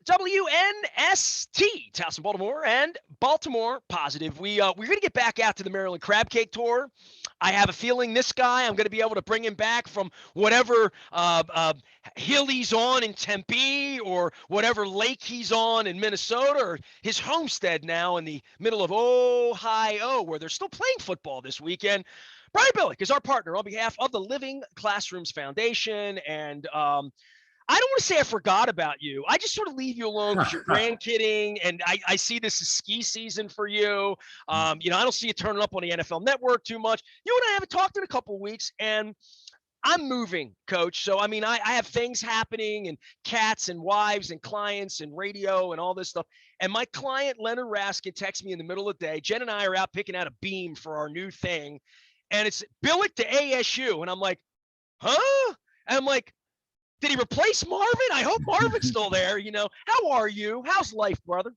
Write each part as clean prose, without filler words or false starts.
WNST, Towson, Baltimore, and Baltimore Positive. We're going to get back out to the Maryland Crab Cake Tour. I have a feeling this guy, I'm going to be able to bring him back from whatever hill he's on in Tempe or whatever lake he's on in Minnesota or his homestead now in the middle of Ohio, where they're still playing football this weekend. Brian Billick is our partner on behalf of the Living Classrooms Foundation, and I don't want to say I forgot about you. I just sort of leave you alone because you're grandkidding, and I see this as ski season for you. I don't see you turning up on the NFL Network too much. You and I haven't talked in a couple of weeks, and I'm moving, Coach. So, I mean, I have things happening and cats and wives and clients and radio and all this stuff. And my client, Leonard Raskin, texts me in the middle of the day. Jen and I are out picking out a beam for our new thing, and it's Billick to ASU. And I'm like, huh? And I'm like, did he replace Marvin? I hope Marvin's still there. How are you? How's life, brother?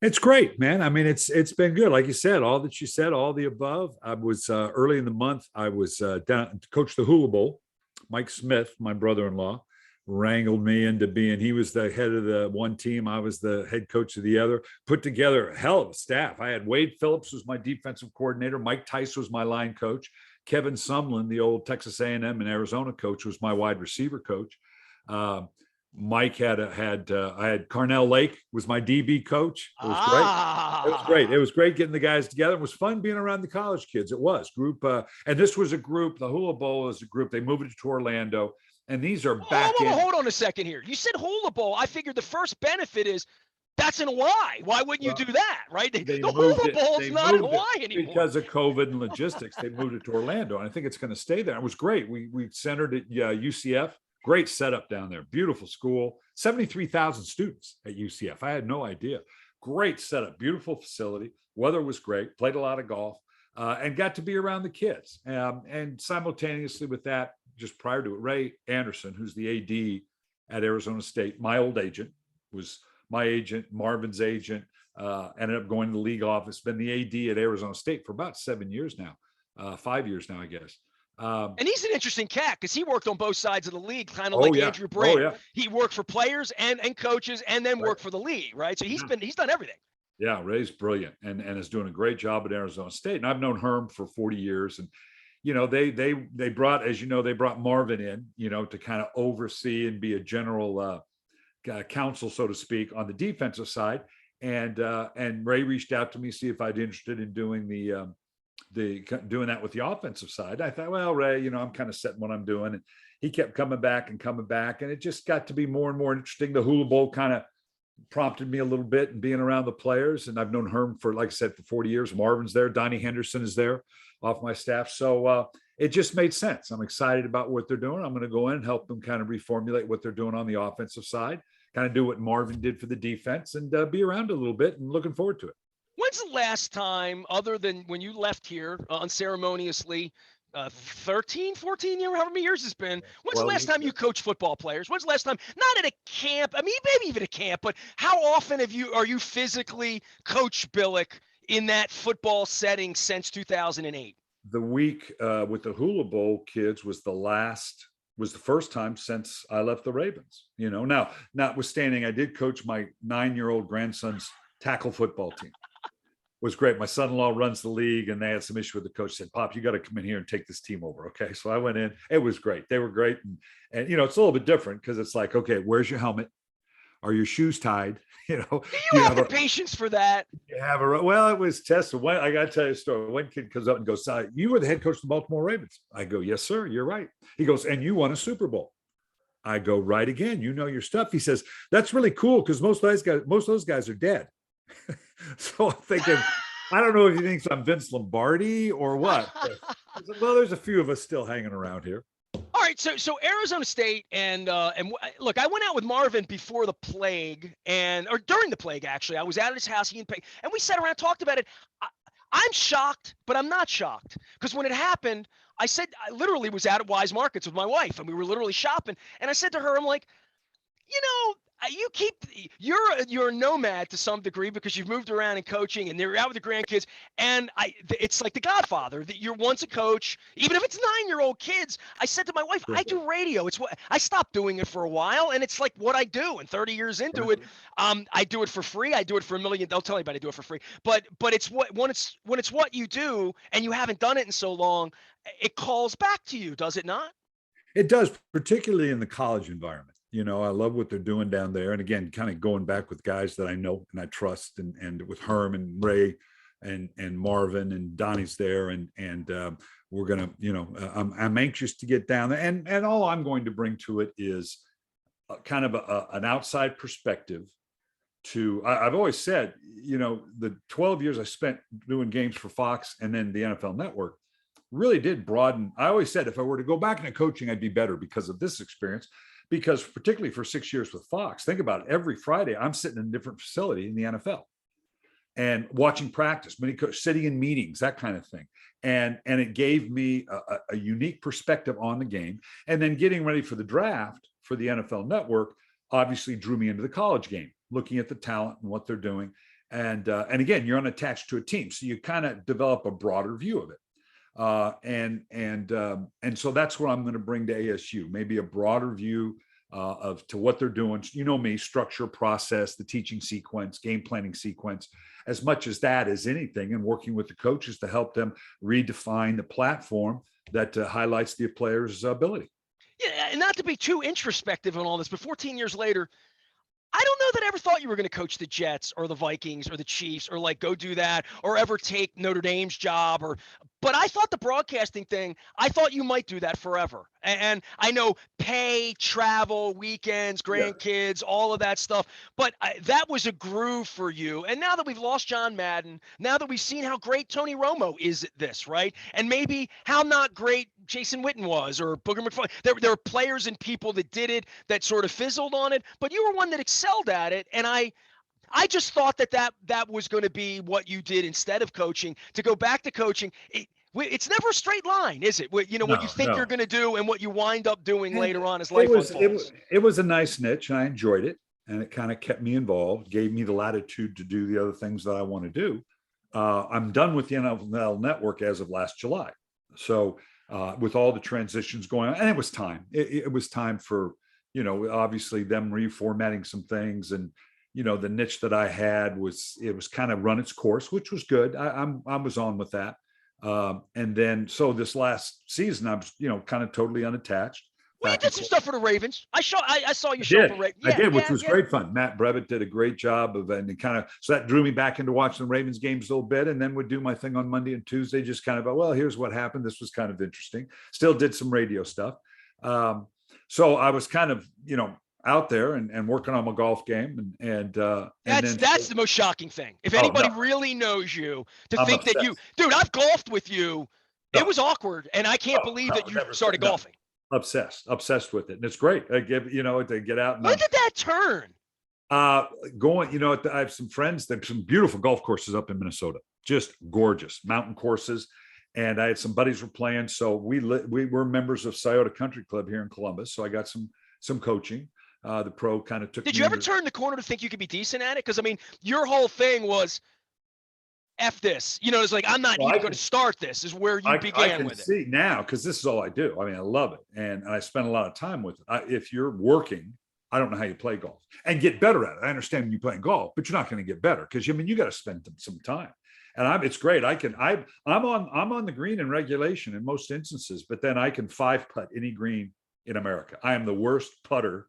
It's great, man. I mean, it's been good. Like you said, all that you said, all the above. I was early in the month. I was down to coach the Hula Bowl. Mike Smith, my brother-in-law, wrangled me into being. He was the head of the one team. I was the head coach of the other. Put together a hell of a staff. I had Wade Phillips was my defensive coordinator. Mike Tice was my line coach. Kevin Sumlin, the old Texas A&M and Arizona coach, was my wide receiver coach. Mike I had Carnell Lake was my DB coach. It was great. It was great. It was great getting the guys together. It was fun being around the college kids. It was group. And this was a group, the Hula Bowl is a group. They moved it to Orlando, and these are back in. Hold on a second here. You said Hula Bowl. I figured the first benefit is that's in Hawaii. Why wouldn't you do that, right? The Hula Bowl is not in Hawaii anymore. Because of COVID and logistics, they moved it to Orlando, and I think it's going to stay there. It was great. We centered at UCF. Great setup down there. Beautiful school. 73,000 students at UCF. I had no idea. Great setup. Beautiful facility. Weather was great. Played a lot of golf and got to be around the kids. And simultaneously with that, just prior to it, Ray Anderson, who's the AD at Arizona State, my old agent, was my agent, Marvin's agent, ended up going to the league office, been the AD at Arizona State for about 7 years now, 5 years now, I guess. And he's an interesting cat because he worked on both sides of the league, kind of like Andrew Brand. He worked for players and coaches, and then worked for the league, right? So he's done everything. Yeah, Ray's brilliant and is doing a great job at Arizona State. And I've known Herm for 40 years. And they brought, as you know, they brought Marvin in, to kind of oversee and be a general counsel, so to speak, on the defensive side. And Ray reached out to me, see if I'd be interested in doing doing that with the offensive side. I thought, well, Ray, I'm kind of setting what I'm doing. And he kept coming back. And it just got to be more and more interesting. The Hula Bowl kind of prompted me a little bit and being around the players. And I've known Herm for, like I said, for 40 years. Marvin's there. Donnie Henderson is there off my staff. So it just made sense. I'm excited about what they're doing. I'm going to go in and help them kind of reformulate what they're doing on the offensive side, kind of do what Marvin did for the defense, and be around a little bit and looking forward to it. When's the last time, other than when you left here unceremoniously, 13, 14 years, however many years it's been, when's the last time you coached football players? When's the last time, not at a camp, I mean, maybe even a camp, but how often are you physically Coach Billick in that football setting since 2008? The week with the Hula Bowl kids was the first time since I left the Ravens. Now, notwithstanding, I did coach my 9-year-old grandson's tackle football team. Was great. My son-in-law runs the league, and they had some issue with the coach. Said, "Pop, you got to come in here and take this team over." Okay, so I went in. It was great. They were great, and it's a little bit different because it's like, okay, where's your helmet? Are your shoes tied? Do you have the patience for that? Well, it was tested. I got to tell you a story. One kid comes up and goes, "You were the head coach of the Baltimore Ravens." I go, "Yes, sir. You're right." He goes, "And you won a Super Bowl." I go, "Right again. You know your stuff." He says, "That's really cool because most of those guys are dead." So I'm thinking, I don't know if he thinks I'm Vince Lombardi or what. But, well, there's a few of us still hanging around here. All right, so Arizona State and look, I went out with Marvin before the plague or during the plague actually. I was out at his house, and we sat around and talked about it. I'm shocked, but I'm not shocked because when it happened, I literally was out at Wise Markets with my wife, and we were literally shopping, and I said to her, I'm like, you're a nomad to some degree because you've moved around in coaching and you're out with the grandkids. And it's like The Godfather that you're once a coach, even if it's 9-year-old kids. I said to my wife, Sure. I do radio. It's what I stopped doing it for a while, and it's like what I do. And 30 years into it, I do it for free. I do it for $1 million. Don't tell anybody I do it for free. But it's when it's what you do, and you haven't done it in so long, it calls back to you, does it not? It does, particularly in the college environment. I love what they're doing down there. And again, kind of going back with guys that I know and I trust, and with Herm and Ray and Marvin and Donnie's there. And we're going to, I'm anxious to get down there. And all I'm going to bring to it is kind of an outside perspective I've always said, the 12 years I spent doing games for Fox and then the NFL Network really did broaden. I always said if I were to go back into coaching, I'd be better because of this experience, because particularly for 6 years with Fox, think about it, every Friday, I'm sitting in a different facility in the NFL and watching practice, sitting in meetings, that kind of thing. And it gave me a unique perspective on the game. And then getting ready for the draft for the NFL Network obviously drew me into the college game, looking at the talent and what they're doing. And again, you're unattached to a team, so you kind of develop a broader view of it. And so that's what I'm going to bring to ASU, maybe a broader view to what they're doing. Me, structure, process, the teaching sequence, game planning sequence, as much as that as anything, and working with the coaches to help them redefine the platform that highlights the player's ability. Yeah, and not to be too introspective on all this, but 14 years later, I don't know that I ever thought you were going to coach the Jets or the Vikings or the Chiefs or like go do that or ever take Notre Dame's job but I thought the broadcasting thing, I thought you might do that forever. And I know pay, travel, weekends, grandkids, all of that stuff, but that was a groove for you. And now that we've lost John Madden, now that we've seen how great Tony Romo is at this, right? And maybe how not great Jason Witten was or Booger McFarland. There are players and people that did it that sort of fizzled on it, but you were one that excelled at it. And I just thought that was going to be what you did instead of coaching. To go back to coaching, it's never a straight line, is it? What you think you're going to do and what you wind up doing later on as life unfolds. It was a nice niche, and I enjoyed it, and it kind of kept me involved, gave me the latitude to do the other things that I want to do. I'm done with the NFL Network as of last July. So with all the transitions going on, and it was time. It was time for, obviously them reformatting some things, and the niche that I had was kind of run its course, which was good. I was on with that. And then, so this last season, I was, kind of totally unattached. Well, you did some stuff for the Ravens. I saw you show for Ravens. I did, which was great fun. Matt Brevitt did a great job of, and it so that drew me back into watching the Ravens games a little bit, and then would do my thing on Monday and Tuesday, just kind of, well, here's what happened. This was kind of interesting. Still did some radio stuff. So I was kind of, out there and working on my golf game, and that's the most shocking thing. If anybody really knows you, I'm think obsessed. That dude, I've golfed with you. No. It was awkward, and I can't believe that you started golfing. Obsessed with it, and it's great. I give to get out. And when did that turn? Going, I have some friends. There's some beautiful golf courses up in Minnesota, just gorgeous mountain courses. And I had some buddies were playing, so we were members of Scioto Country Club here in Columbus. So I got some coaching. The pro kind of took. Did you ever turn the corner to think you could be decent at it? Because I mean, your whole thing was, F this. It's like, I'm not even going to start this. Is where you began with it. I can see now, because this is all I do. I mean, I love it, and I spend a lot of time with it. If you're working, I don't know how you play golf and get better at it. I understand when you're playing golf, but you're not going to get better because you got to spend some time. And it's great. I'm on the green in regulation in most instances, but then I can 5-putt any green in America. I am the worst putter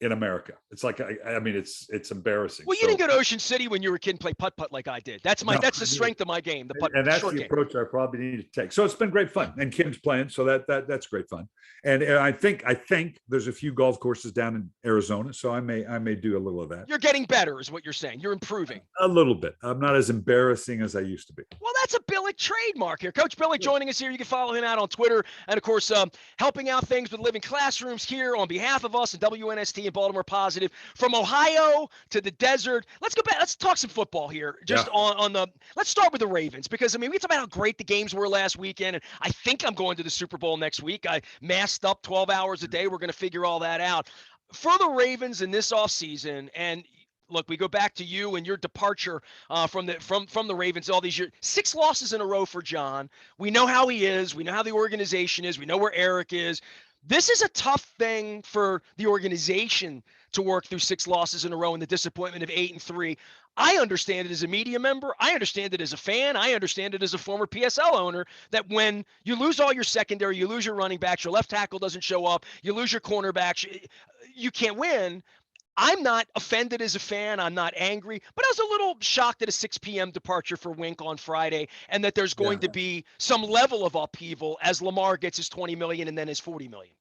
in America. It's like, I mean, it's embarrassing. Well, you didn't go to Ocean City when you were a kid and play putt-putt like I did. That's the strength of my game, the putt. And that's the approach I probably need to take. So it's been great fun. And Kim's playing, so that's great fun. And I think there's a few golf courses down in Arizona, so I may do a little of that. You're getting better is what you're saying. You're improving. A little bit. I'm not as embarrassing as I used to be. Well, that's a Billick trademark here. Coach Billick joining us here. You can follow him out on Twitter. And, of course, helping out things with living classrooms here on behalf of us at WNST and Baltimore Positive. From Ohio to the desert. Let's go back. Let's talk some football here. Let's start with the Ravens, because, I mean, we talked about how great the games were last weekend. And I think I'm going to the Super Bowl next week. I masked up 12 hours a day. We're going to figure all that out. for the Ravens in this offseason, and look, we go back to you and your departure from the Ravens all these years. 6 losses in a row for John. We know how he is. We know how the organization is. We know where Eric is. This is a tough thing for the organization to work through 6 losses in a row and the disappointment of 8-3. I understand it as a media member. I understand it as a fan. I understand it as a former PSL owner that when you lose all your secondary, you lose your running backs, your left tackle doesn't show up, you lose your cornerbacks, you can't win. I'm not offended as a fan. I'm not angry, but I was a little shocked at a 6 p.m. departure for Wink on Friday, and that there's going Yeah. to be some level of upheaval as Lamar gets his 20 million and then his 40 million.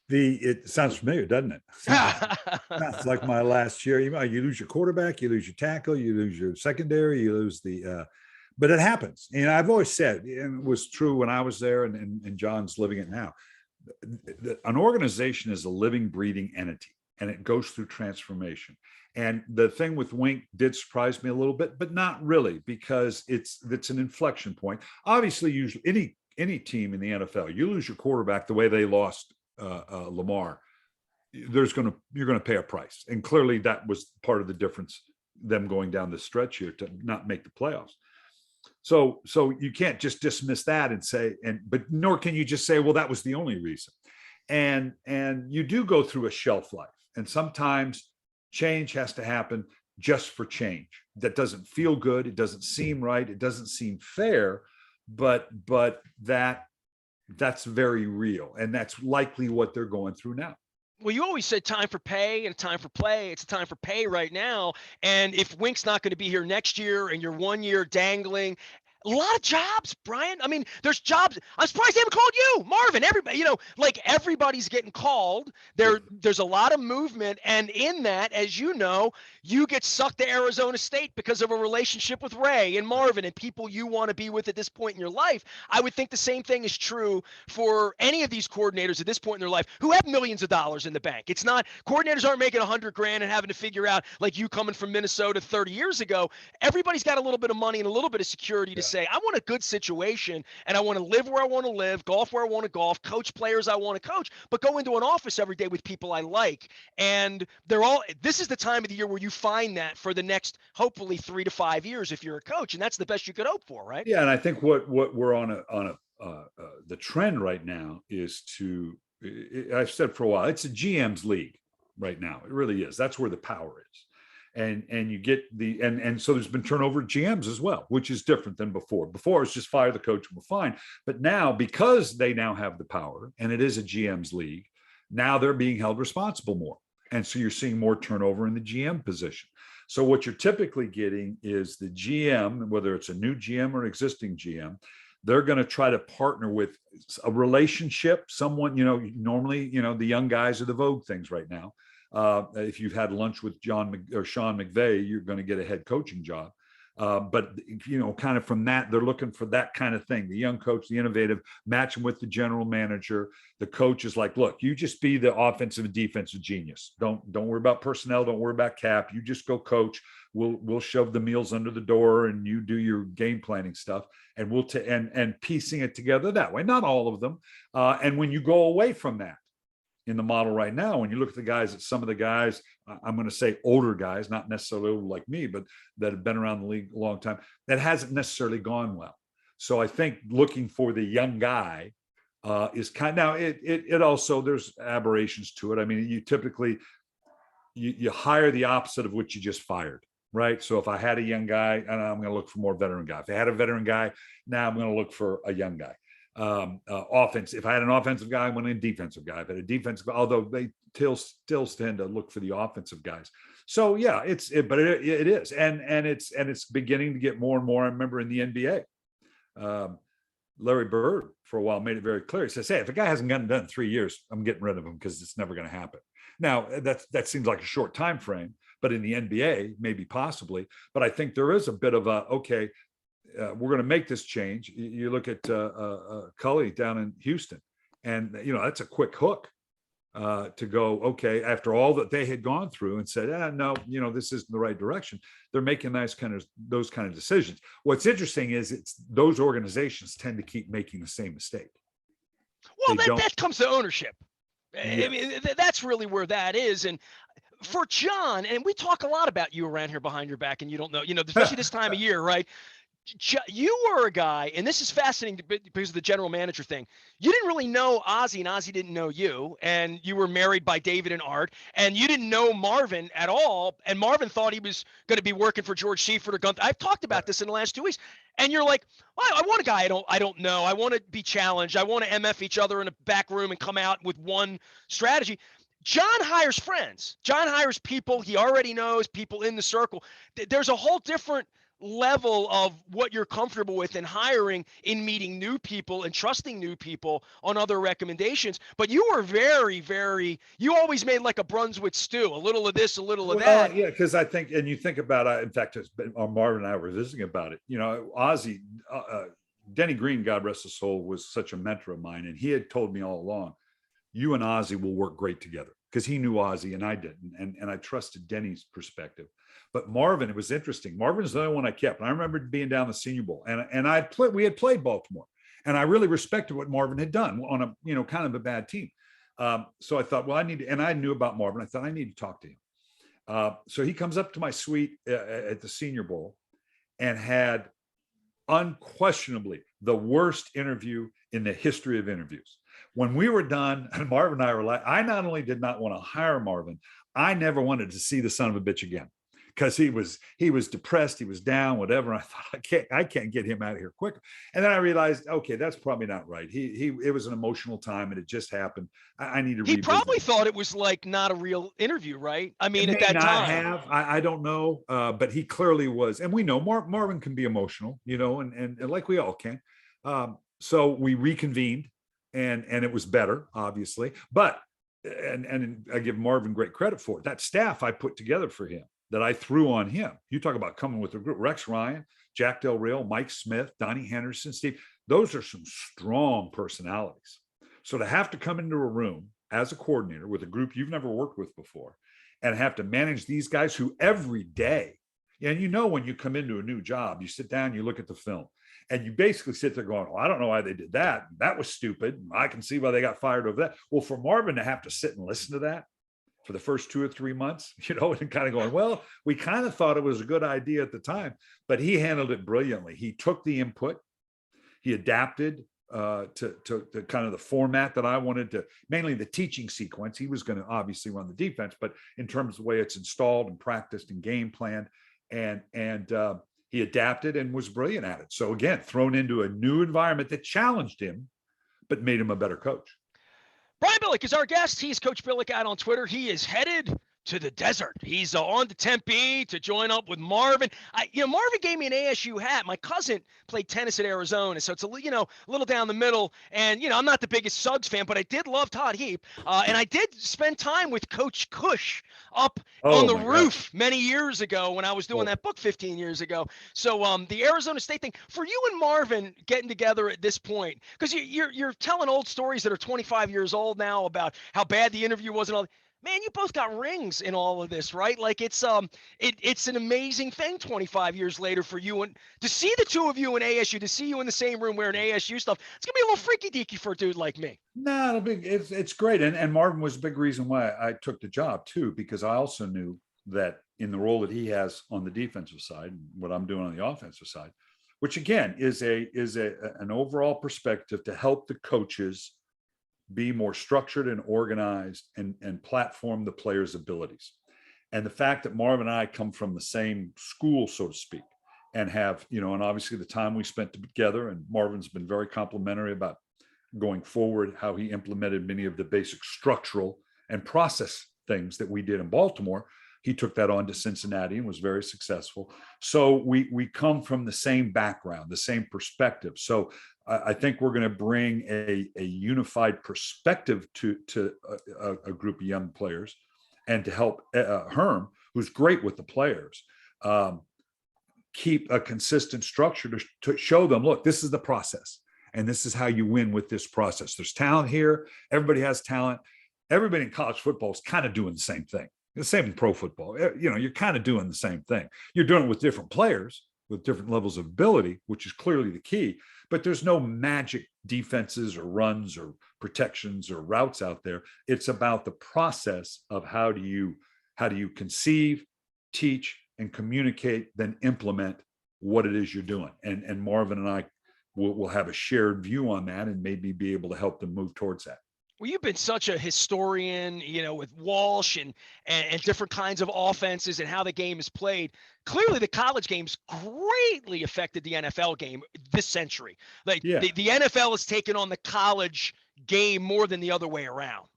It sounds familiar, doesn't it? Sounds like my last year. You lose your quarterback, you lose your tackle, you lose your secondary, you lose but it happens. And I've always said, and it was true when I was there, and John's living it now. An organization is a living, breathing entity, and it goes through transformation. And the thing with Wink did surprise me a little bit, but not really, because it's an inflection point. Obviously, usually any team in the NFL, you lose your quarterback the way they lost Lamar, you're going to pay a price, and clearly that was part of the difference, them going down the stretch here to not make the playoffs. So you can't just dismiss that and say, but nor can you just say, well, that was the only reason. And you do go through a shelf life, and sometimes change has to happen just for change. That doesn't feel good, it doesn't seem right, it doesn't seem fair, but that's very real, and that's likely what they're going through now. Well, you always said time for pay and a time for play. It's a time for pay right now. And if Wink's not going to be here next year and you're 1 year dangling, a lot of jobs, Brian. I mean, there's jobs. I'm surprised they haven't called you, Marvin. Everybody, like everybody's getting called. There's a lot of movement. And in that, as you know, you get sucked to Arizona State because of a relationship with Ray and Marvin and people you want to be with at this point in your life. I would think the same thing is true for any of these coordinators at this point in their life who have millions of dollars in the bank. It's not, coordinators aren't making $100,000 and having to figure out, like you coming from Minnesota 30 years ago. Everybody's got a little bit of money and a little bit of security to say, I want a good situation and I want to live where I want to live, golf where I want to golf, coach players I want to coach, but go into an office every day with people I like. And this is the time of the year where you find that for the next, hopefully 3 to 5 years if you're a coach, and that's the best you could hope for, right? Yeah, and I think what we're on the trend right now is I've said for a while, it's a GM's league right now. It really is. That's where the power is. And you get and so there's been turnover at GMs as well, which is different than before. Before it's just fire the coach and we're fine. But now, because they now have the power and it is a GM's league, now they're being held responsible more. And so you're seeing more turnover in the GM position. So what you're typically getting is the GM, whether it's a new GM or existing GM, they're going to try to partner with a relationship, someone, normally, the young guys are the vogue things right now. If you've had lunch with Sean McVay, you're going to get a head coaching job. But kind of from that, they're looking for that kind of thing. The young coach, the innovative, match him with the general manager. The coach is like, look, you just be the offensive and defensive genius. Don't worry about personnel. Don't worry about cap. You just go coach. We'll shove the meals under the door and you do your game planning stuff, and we'll and piecing it together that way. Not all of them. And when you go away from that, in the model right now, when you look at some of the guys, I'm going to say older guys, not necessarily old like me, but that have been around the league a long time, that hasn't necessarily gone well. So I think looking for the young guy is now it also, there's aberrations to it. I mean, you typically, you hire the opposite of what you just fired, right? So if I had a young guy, I'm going to look for more veteran guy. If I had a veteran guy, now I'm going to look for a young guy. Offense. If I had an offensive guy, I went in a defensive guy. If I had a defensive, although they still tend to look for the offensive guys. So yeah, it is, and it's beginning to get more and more. I remember in the NBA, Larry Bird for a while made it very clear. He says, "Hey, if a guy hasn't gotten done in 3 years, I'm getting rid of him because it's never going to happen." Now that seems like a short time frame, but in the NBA, maybe possibly. But I think there is a bit of okay. We're going to make this change. You look at Cully down in Houston, and that's a quick hook to go, okay, after all that they had gone through and said, no, this isn't the right direction. They're making those kind of decisions. What's interesting is it's those organizations tend to keep making the same mistake. Well, that comes to ownership. I mean, that's really where that is. And for John, and we talk a lot about you around here behind your back, and you don't know, especially this time of year, right? You were a guy, and this is fascinating because of the general manager thing. You didn't really know Ozzie, and Ozzie didn't know you, and you were married by David and Art, and you didn't know Marvin at all, and Marvin thought he was going to be working for George Seifert or Gunther. I've talked about this in the last 2 weeks, and you're like, well, I want a guy I don't know. I want to be challenged. I want to MF each other in a back room and come out with one strategy. John hires friends. John hires people he already knows, people in the circle. There's a whole different level of what you're comfortable with in hiring, in meeting new people and trusting new people on other recommendations. But you were you always made like a Brunswick stew, a little of this, a little of that. Yeah, because I think, and you think about, in fact, Marvin and I were visiting about it. Ozzie, Denny Green, God rest his soul, was such a mentor of mine, and he had told me all along, you and Ozzie will work great together, because he knew Ozzie and I didn't, and I trusted Denny's perspective. But Marvin, it was interesting. Marvin's the only one I kept. And I remember being down the Senior Bowl, and we had played Baltimore, and I really respected what Marvin had done on a kind of a bad team. So I thought, well, and I knew about Marvin. I thought I need to talk to him. So he comes up to my suite at the Senior Bowl and had unquestionably the worst interview in the history of interviews. When we were done, and Marvin and I were like, I not only did not want to hire Marvin, I never wanted to see the son of a bitch again, because he was depressed, he was down, whatever. And I thought, I can't get him out of here quicker. And then I realized, okay, that's probably not right. It was an emotional time, and it just happened. I need to. He probably thought it was like not a real interview, right? I mean, at that time, I don't know, but he clearly was. And we know Marvin can be emotional, and like we all can. So we reconvened, and it was better, obviously. But and I give Marvin great credit for it. That staff I put together for him, that I threw on him. You talk about coming with a group: Rex Ryan, Jack Del Rio, Mike Smith, Donnie Henderson, Steve. Those are some strong personalities. So to have to come into a room as a coordinator with a group you've never worked with before, and have to manage these guys who every day, and when you come into a new job, you sit down, you look at the film, and you basically sit there going, well, I don't know why they did that. That was stupid. I can see why they got fired over that. Well, for Marvin to have to sit and listen to that for the first 2 or 3 months, and kind of going, well, we kind of thought it was a good idea at the time, but he handled it brilliantly. He took the input, he adapted to kind of the format that I wanted to, mainly the teaching sequence. He was going to obviously run the defense, but in terms of the way it's installed and practiced and game planned, and he adapted and was brilliant at it. So again, thrown into a new environment that challenged him, but made him a better coach. Brian Billick is our guest. He's Coach Billick out on Twitter. He is headed to the desert. He's on to Tempe to join up with Marvin. Marvin gave me an ASU hat. My cousin played tennis at Arizona, so it's a little down the middle. And I'm not the biggest Suggs fan, but I did love Todd Heap, and I did spend time with Coach Cush up on the roof many years ago when I was doing that book 15 years ago. So the Arizona State thing for you and Marvin getting together at this point, because you're telling old stories that are 25 years old now about how bad the interview was and all. Man, you both got rings in all of this, right? Like it's an amazing thing 25 years later for you, and to see the two of you in ASU, to see you in the same room wearing ASU stuff, it's gonna be a little freaky deaky for a dude like me. No, it's great. And Marvin was a big reason why I took the job too, because I also knew that in the role that he has on the defensive side, and what I'm doing on the offensive side, which again is an overall perspective to help the coaches be more structured and organized and platform the players' abilities. And the fact that Marvin and I come from the same school, so to speak, and have, and obviously the time we spent together, and Marvin's been very complimentary about going forward, how he implemented many of the basic structural and process things that we did in Baltimore. He took that on to Cincinnati and was very successful. So we come from the same background, the same perspective. So I think we're going to bring a unified perspective to a group of young players, and to help Herm, who's great with the players, keep a consistent structure to show them, look, this is the process, and this is how you win with this process. There's talent here. Everybody has talent. Everybody in college football is kind of doing the same thing. The same in pro football. You're kind of doing the same thing. You're doing it with different players, with different levels of ability, which is clearly the key. but there's no magic defenses or runs or protections or routes out there. It's about the process of how do you conceive, teach, and communicate, then implement what it is you're doing. And Marvin and I will have a shared view on that and maybe be able to help them move towards that. Well, you've been such a historian, with Walsh and different kinds of offenses and how the game is played. Clearly, the college game's greatly affected the NFL game this century. Like Yeah. the NFL has taken on the college game more than the other way around.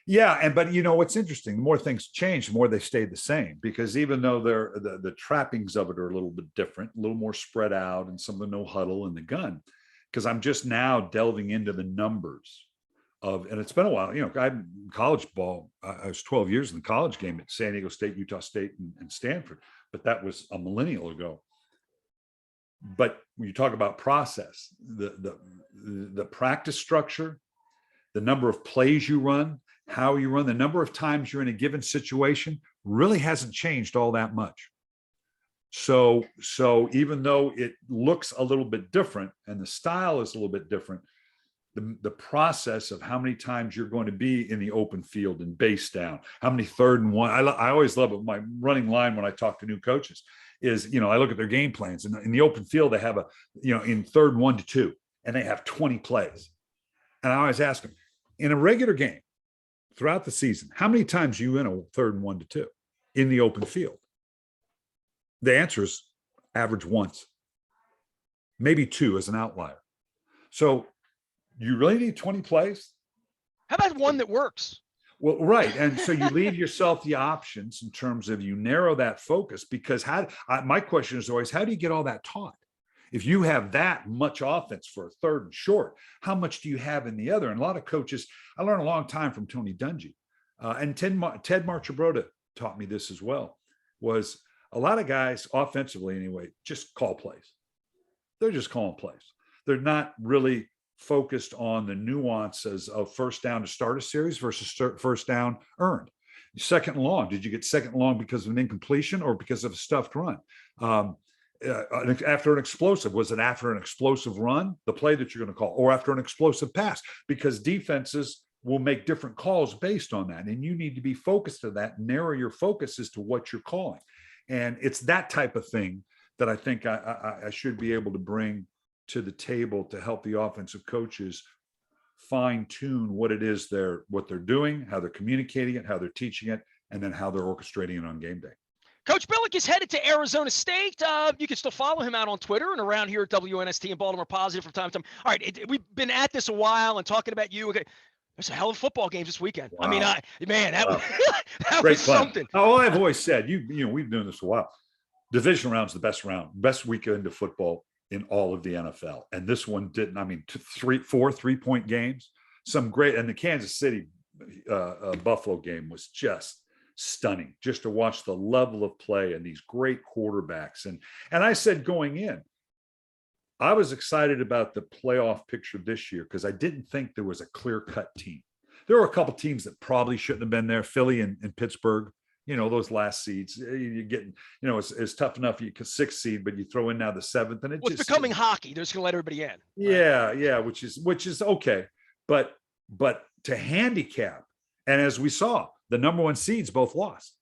Yeah, but what's interesting, the more things change, the more they stay the same, because even though the trappings of it are a little bit different, a little more spread out, and some of the no huddle and the gun, because I'm just now delving into the numbers and it's been a while. I'm college ball. I was 12 years in the college game at San Diego State, Utah State, and Stanford, but that was a millennial ago. But when you talk about process, the practice structure, the number of plays you run, how you run, the number of times you're in a given situation really hasn't changed all that much. So even though it looks a little bit different and the style is a little bit different, the process of how many times you're going to be in the open field and base down, how many 3rd and 1. I always love it. My running line when I talk to new coaches is, I look at their game plans, and in the open field, they have in 3rd and 1 to 2, and they have 20 plays. And I always ask them, in a regular game throughout the season, how many times are you in a 3rd and 1 to 2 in the open field? The answer is average once, maybe 2 as an outlier. So you really need 20 plays? How about one that works? Well, right. And so you leave yourself the options in terms of you narrow that focus, because my question is always, how do you get all that taught? If you have that much offense for a 3rd and short, how much do you have in the other? And a lot of coaches, I learned a long time from Tony Dungy, and Ted Marchibroda taught me this as well, was a lot of guys offensively anyway, just call plays. They're just calling plays. They're not really focused on the nuances of first down to start a series versus first down earned. 2nd and long, did you get 2nd and long because of an incompletion or because of a stuffed run? After an explosive, was it after an explosive run, the play that you're going to call, or after an explosive pass? Because defenses will make different calls based on that, and you need to be focused on that, narrow your focus as to what you're calling. And it's that type of thing that I think I should be able to bring to the table to help the offensive coaches fine tune what it is what they're doing, how they're communicating it, how they're teaching it, and then how they're orchestrating it on game day. Coach Billick is headed to Arizona State. You can still follow him out on Twitter and around here at WNST and Baltimore Positive from time to time. All right, we've been at this a while and talking about you. Okay, there's a hell of football games this weekend. Wow. I mean, that Great was something. Oh, I've always said, we've been doing this a while. Division round's the best weekend of football in all of the NFL. And this one didn't. I mean, 4 3-point games, some great. And the Kansas City Buffalo game was just stunning, just to watch the level of play and these great quarterbacks. And I said going in, I was excited about the playoff picture this year because I didn't think there was a clear-cut team. There were a couple teams that probably shouldn't have been there, Philly and Pittsburgh. Those last seeds, you're getting, it's tough enough. You can 6th seed, but you throw in now the 7th, and it's becoming hockey. They're just going to let everybody in. Yeah, yeah, which is okay, but to handicap, and as we saw, the number 1 seeds both lost.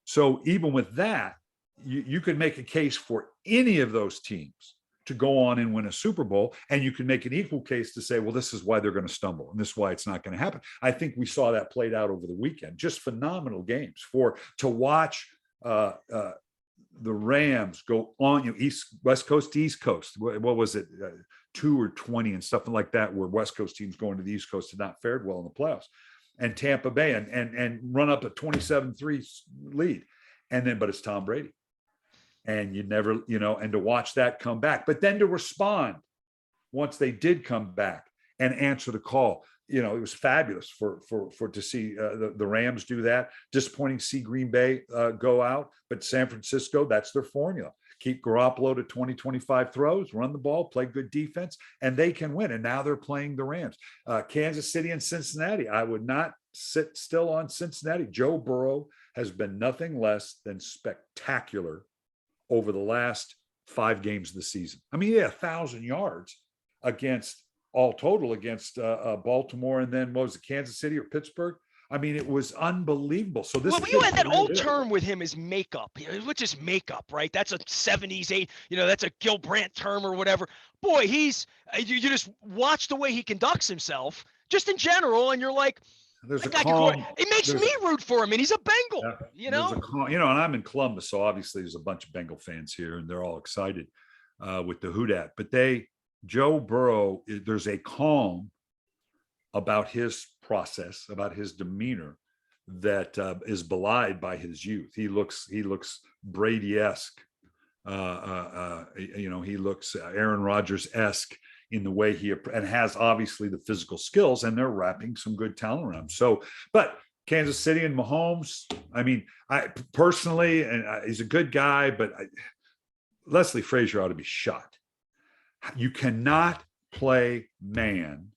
So even with that, you could make a case for any of those teams to go on and win a Super Bowl, and you can make an equal case to say, well, this is why they're going to stumble, and this is why it's not going to happen. I think we saw that played out over the weekend. Just phenomenal games to watch the Rams go on, West Coast to East Coast. What was it, 2 or 20 and stuff like that, where West Coast teams going to the East Coast had not fared well in the playoffs, and Tampa Bay and run up a 27-3 lead, but it's Tom Brady. And you never, and to watch that come back, but then to respond once they did come back and answer the call, it was fabulous for to see the Rams do that. Disappointing to see Green Bay go out, but San Francisco, that's their formula. Keep Garoppolo to 20-25 throws, run the ball, play good defense, and they can win. And now they're playing the Rams. Kansas City and Cincinnati. I would not sit still on Cincinnati. Joe Burrow has been nothing less than spectacular over the last 5 games of the season. I mean, yeah, 1,000 yards against all total against Baltimore, and then what was it, Kansas City or Pittsburgh? I mean, it was unbelievable. So this Well, you had that kid old is. term with him is makeup, which is makeup, right? That's a 70s, that's a Gil Brandt term or whatever. Boy, you just watch the way he conducts himself just in general, and you're like, There's a that guy can calm. it makes me root for him, and he's a Bengal, There's a calm, and I'm in Columbus, so obviously there's a bunch of Bengal fans here, and they're all excited with the Houdat. But Joe Burrow, there's a calm about his process, about his demeanor, that is belied by his youth. He looks Brady-esque. He looks Aaron Rodgers-esque in the way and has obviously the physical skills, and they're wrapping some good talent around him. So, but Kansas City and Mahomes, I mean, I personally, and he's a good guy, but Leslie Frazier ought to be shot. You cannot play man.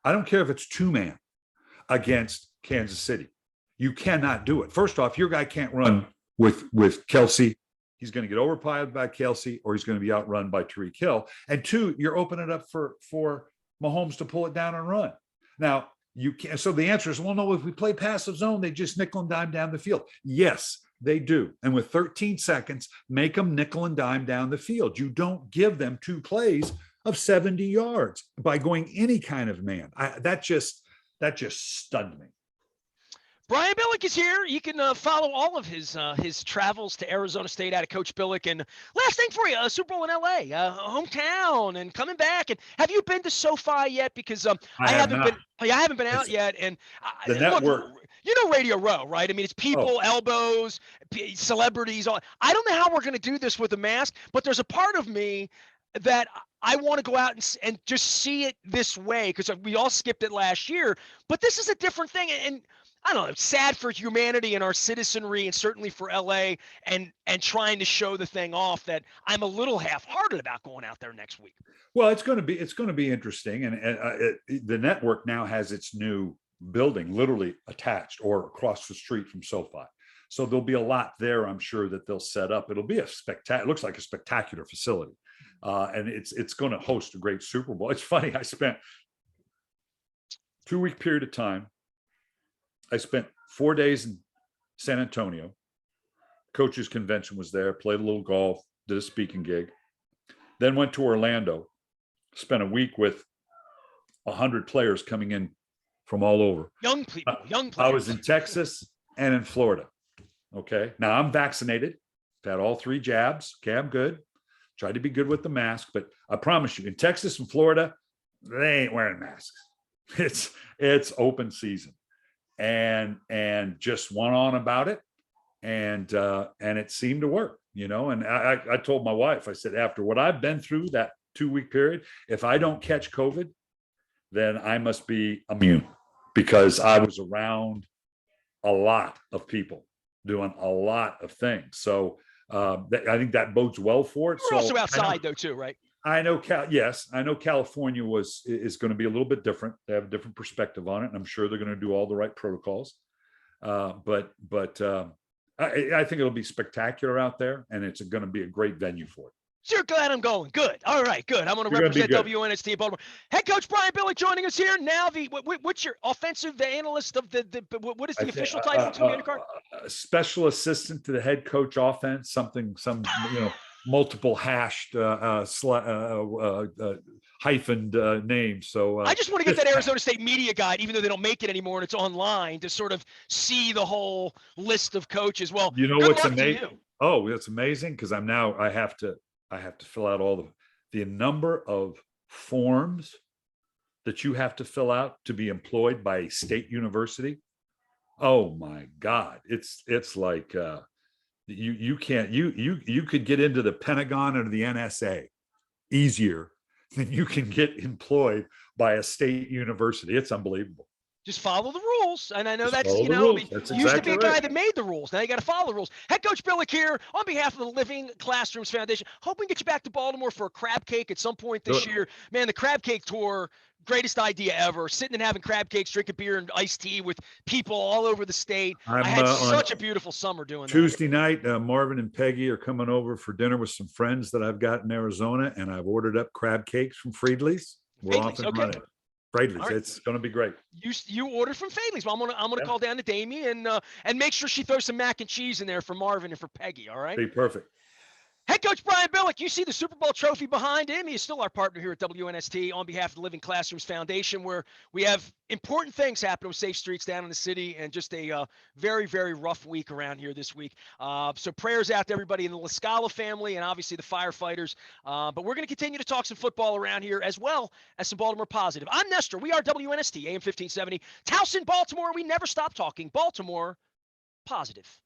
I don't care if it's 2-man against Kansas City. You cannot do it. First off, your guy can't run with Kelsey. He's going to get overpowered by Kelsey, or he's going to be outrun by Tyreek Hill. And 2, you're opening it up for Mahomes to pull it down and run. Now, you can't. So the answer is, well, no, if we play passive zone, they just nickel and dime down the field. Yes, they do. And with 13 seconds, make them nickel and dime down the field. You don't give them 2 plays of 70 yards by going any kind of man. That just stunned me. Brian Billick is here. You can follow all of his travels to Arizona State out of Coach Billick. And last thing for you, Super Bowl in LA, hometown, and coming back. And have you been to SoFi yet? Because I haven't been out yet. And the network. Look, Radio Row, right? I mean, it's people, elbows, celebrities. I don't know how we're going to do this with a mask, but there's a part of me that I want to go out and just see it this way, because we all skipped it last year. But this is a different thing. And I don't know, it's sad for humanity and our citizenry, and certainly for LA, and trying to show the thing off, that I'm a little half-hearted about going out there next week. Well, it's going to be interesting, and the network now has its new building literally attached or across the street from SoFi. So there'll be a lot there, I'm sure, that they'll set up. It'll be it looks like a spectacular facility, and it's going to host a great Super Bowl. It's funny, I spent 2-week period of time. I spent 4 days in San Antonio. Coaches convention was there, played a little golf, did a speaking gig, then went to Orlando, spent a week with 100 players coming in from all over. Young people. I was in Texas and in Florida. Okay. Now I'm vaccinated. I've had all 3 jabs. Okay. I'm good. Tried to be good with the mask, but I promise you, in Texas and Florida, they ain't wearing masks. It's open season. And just went on about it, and it seemed to work, and I told my wife, I said, after what I've been through that 2-week period, if I don't catch COVID, then I must be immune, because I was around a lot of people doing a lot of things. So I think that bodes well for it. We're also outside though too, right? I know California is going to be a little bit different. They have a different perspective on it, and I'm sure they're going to do all the right protocols. But I think it'll be spectacular out there, and it's going to be a great venue for it. So you're glad I'm going. Good. All right, good. I'm going to represent WNST in Baltimore. Head coach Brian Billick joining us here. Now, what's your offensive analyst of what is the official title to your card? Special assistant to the head coach offense, multiple hashed hyphened names. So I just want to get that Arizona State media guide, even though they don't make it anymore and it's online, to sort of see the whole list of coaches. Well, what's amazing? Oh, that's amazing, because I have to fill out all the number of forms that you have to fill out to be employed by a state university. Oh my God. It's like you could get into the Pentagon or the NSA easier than you can get employed by a state university. It's unbelievable. Just follow the rules. And I know Just that's, follow you the know, I rules. mean, That's you used to be exactly a guy right. that made the rules. Now you got to follow the rules. Head Coach Billick here on behalf of the Living Classrooms Foundation. Hope we can get you back to Baltimore for a crab cake at some point Do this it. year. Man, the crab cake tour, greatest idea ever. Sitting and having crab cakes, drinking beer and iced tea with people all over the state. I I'm had on such a beautiful summer doing that. Tuesday night. Marvin and Peggy are coming over for dinner with some friends that I've got in Arizona, and I've ordered up crab cakes from Friedli's. We're off Fadley's, and okay. running. Friedli's. All right. It's going to be great. You ordered from Fadley's. Well, I'm gonna Yeah, call down to Damie and make sure she throws some mac and cheese in there for Marvin and for Peggy. All right. be perfect. Head coach Brian Billick, you see the Super Bowl trophy behind him. He is still our partner here at WNST on behalf of the Living Classrooms Foundation, where we have important things happening with Safe Streets down in the city and just a very, very rough week around here this week. So prayers out to everybody in the La Scala family and obviously the firefighters. But we're going to continue to talk some football around here as well as some Baltimore positive. I'm Nestor. We are WNST, AM 1570. Towson, Baltimore. We never stop talking Baltimore positive.